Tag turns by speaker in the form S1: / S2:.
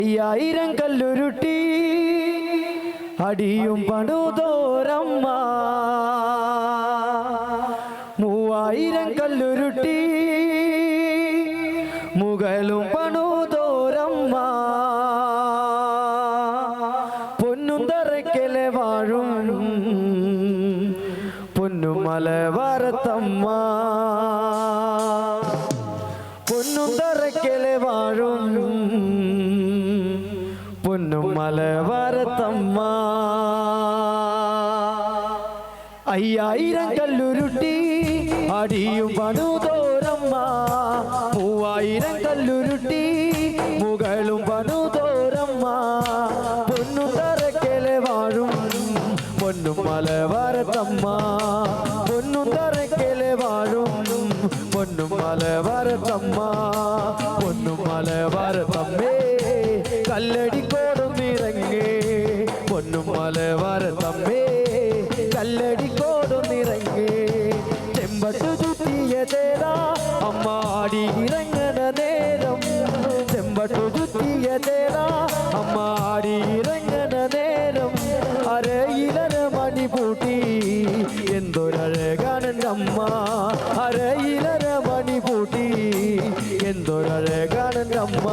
S1: അയ്യായിരം കല്ലുരുട്ടി അടിയും പണുതോരമ്മ 3000 കല്ലുരുട്ടി മുകളും പണുതോരമ്മ പൊന്നും തറയ്ക്കലെ വാഴും പൊന്നും മലബാരത്തമ്മ പൊന്നും തറയ്ക്കലെ വാഴും പൊന്നും മലബാരത്തമ്മ 5000 കല്ലുരുട്ടി അടിയും പണുതോരമ്മ 3000 കല്ലുരുട്ടി മുകളും പണുതോരമ്മ പൊന്നും തറയ്ക്കലെ വാഴും പൊന്നും മലബാരത്തമ്മ പൊന്നും തറയ്ക്കലെ വാഴും പൊന്നും മലബാരത്തമ്മ പൊന്നും മലബാരത്തമ്മേ കല്ലടിക്കോടൊന്നിറങ്ങേ പൊന്നും മലബാരത്തമ്മേ കല്ലടിക്കോടൊന്നിറങ്ങേ ചെമ്പട്ടു ചുറ്റിയ തേരാ അമ്മാടി ഇറങ്ങണ നേരം ചെമ്പട്ടു ചുറ്റിയ തേരാ അമ്മാടി ഇറങ്ങണ നേരം അരയിലര മണി പൂട്ടി എന്തൊരഴകാണെൻ്റെ അമ്മ അരയിലര മണി പൂട്ടി എന്തൊരഴകാണെൻ്റെ അമ്മ